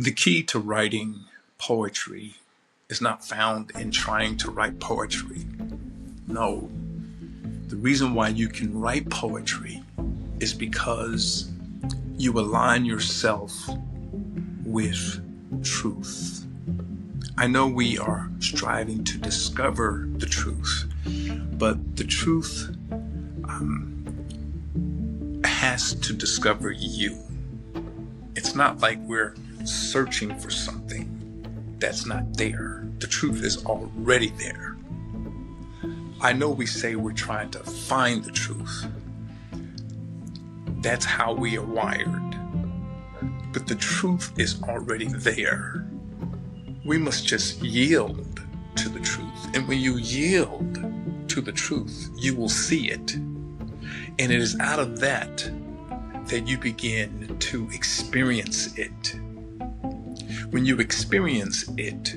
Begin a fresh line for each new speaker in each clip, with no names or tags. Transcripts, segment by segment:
The key to writing poetry is not found in trying to write poetry. No, the reason why you can write poetry is because you align yourself with truth. I know we are striving to discover the truth, but the truth has to discover you. It's not like we're searching for something that's not there. The truth is already there. I know we say we're trying to find the truth. That's how we are wired. But the truth is already there. We must just yield to the truth. And when you yield to the truth, you will see it. And it is out of that that you begin to experience it. When you experience it,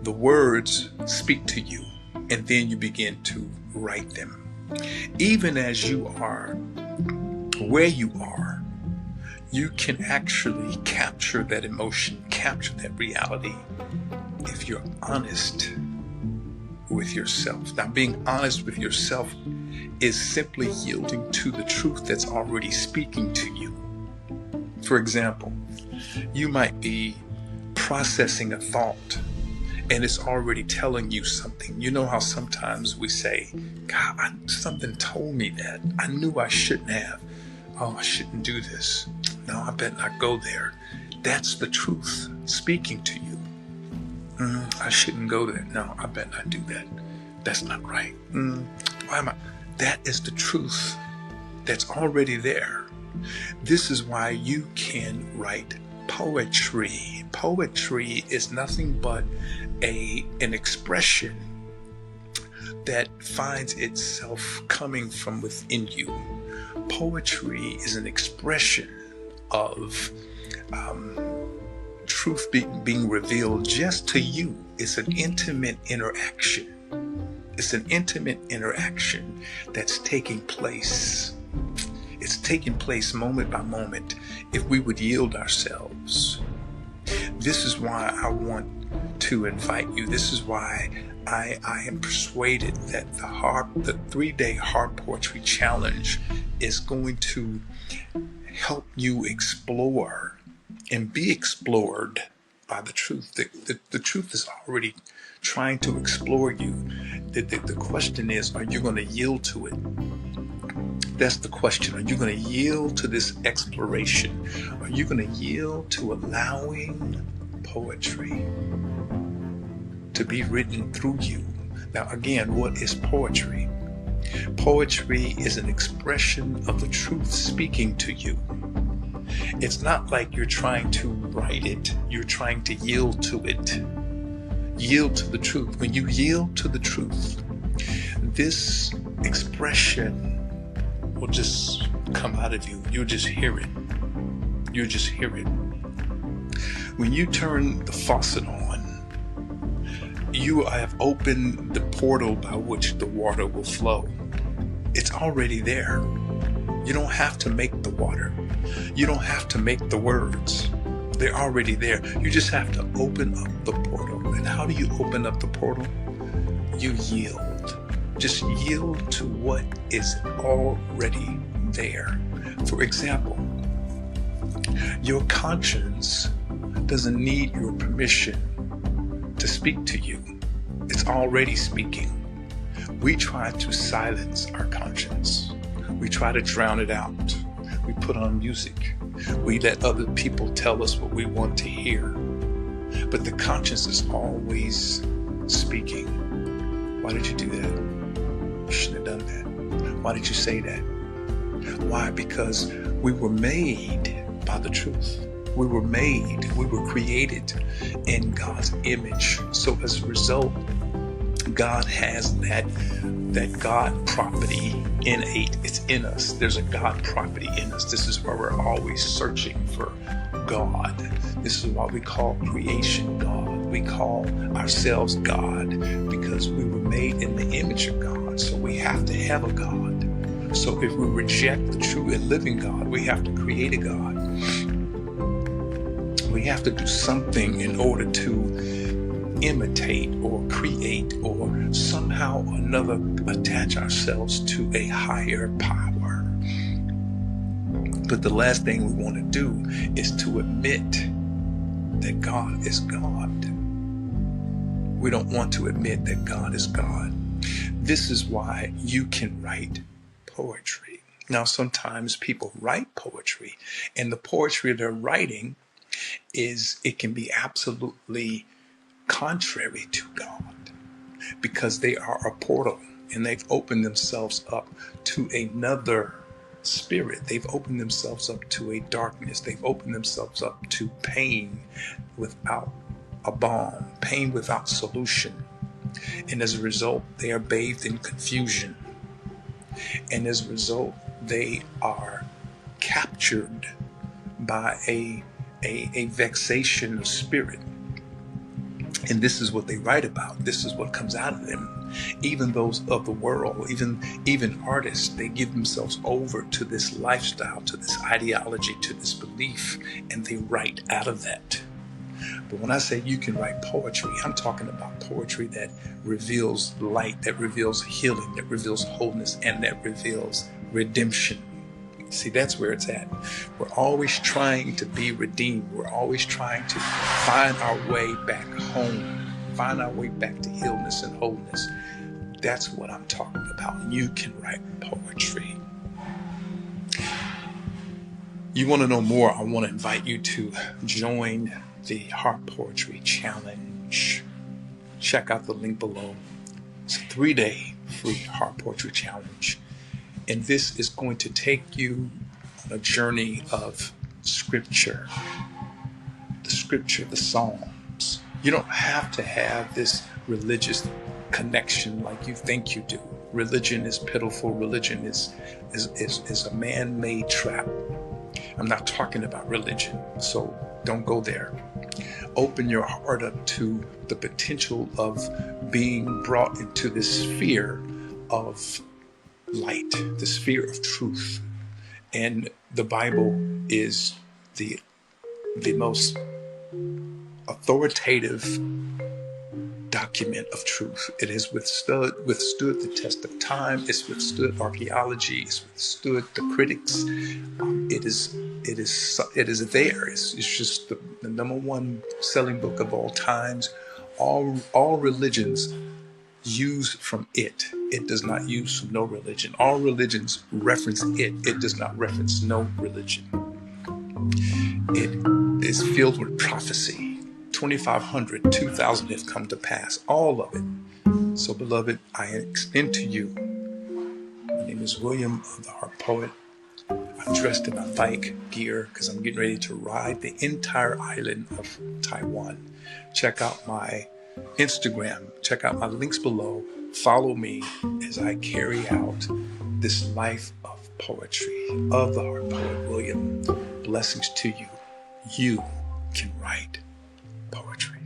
the words speak to you, and then you begin to write them. Even as you are where you are, you can actually capture that emotion, capture that reality, if you're honest with yourself. Now, being honest with yourself is simply yielding to the truth that's already speaking to you. For example, you might be processing a thought and it's already telling you something. You know how sometimes we say, God, something told me that. I knew I shouldn't have. Oh, I shouldn't do this. No, I better not go there. That's the truth speaking to you. I shouldn't go there. No, I better not do that. That's not right. Why am I? That is the truth that's already there. This is why you can write poetry. Poetry is nothing but an expression that finds itself coming from within you. Poetry is an expression of truth being revealed just to you. It's an intimate interaction. It's an intimate interaction that's taking place. It's taking place moment by moment if we would yield ourselves. This is why I want to invite you. This is why I am persuaded that the 3-day Heart Poetry Challenge is going to help you explore and be explored by the truth. The truth is already trying to explore you. The question is, are you going to yield to it? That's the question. Are you going to yield to this exploration? Are you going to yield to allowing poetry to be written through you? Now, again, what is poetry? Poetry is an expression of the truth speaking to you. It's not like you're trying to write it. You're trying to yield to it. Yield to the truth. When you yield to the truth, this expression will just come out of you. You'll just hear it. You'll just hear it. When you turn the faucet on, you have opened the portal by which the water will flow. It's already there. You don't have to make the water. You don't have to make the words. They're already there. You just have to open up the portal. And how do you open up the portal? You yield. Just yield to what is already there. For example, your conscience doesn't need your permission to speak to you. It's already speaking. We try to silence our conscience. We try to drown it out. We put on music. We let other people tell us what we want to hear. But the conscience is always speaking. Why did you do that? You shouldn't have done that. Why did you say that? Why? Because we were made by the truth. We were created in God's image. So as a result, God has that God property innate. It's in us. There's a God property in us. This is why we're always searching for God. This is why we call creation God. We call ourselves God because we were made in the image of God. So we have to have a God. So if we reject the true and living God, we have to create a God. We have to do something in order to imitate or create or somehow or another attach ourselves to a higher power. But the last thing we want to do is to admit that God is God. We don't want to admit that God is God. This is why you can write poetry. Now, sometimes people write poetry, and the poetry they're writing it can be absolutely contrary to God, because they are a portal and they've opened themselves up to another spirit. They've opened themselves up to a darkness. They've opened themselves up to pain without a balm, pain without solution. And as a result, they are bathed in confusion. And as a result, they are captured by a vexation of spirit. And this is what they write about. This is what comes out of them. Even those of the world, even artists, they give themselves over to this lifestyle, to this ideology, to this belief, and they write out of that. But when I say you can write poetry, I'm talking about poetry that reveals light, that reveals healing, that reveals wholeness, and that reveals redemption. See, that's where it's at. We're always trying to be redeemed. We're always trying to find our way back home, find our way back to healness and wholeness. That's what I'm talking about. You can write poetry. You want to know more? I want to invite you to join the Heart Poetry Challenge. Check out the link below. It's a 3-day free Heart Poetry Challenge. And this is going to take you on a journey of scripture, the Psalms. You don't have to have this religious connection like you think you do. Religion is pitiful. Religion is a man-made trap. I'm not talking about religion, so don't go there. Open your heart up to the potential of being brought into this sphere of light, the sphere of truth. And the Bible is the most authoritative document of truth. It has withstood the test of time. It's withstood archaeology. It's withstood the critics. It is there. It's just the number one selling book of all times. All religions use from it. It does not use from no religion. All religions reference it. It does not reference no religion. It is filled with prophecy. 2,500, 2,000 have come to pass. All of it. So, beloved, I extend to you. My name is William of the Heart Poet. I'm dressed in my bike gear because I'm getting ready to ride the entire island of Taiwan. Check out my Instagram. Check out my links below. Follow me as I carry out this life of poetry of the Heart Poet William. Blessings to you. You can write poetry.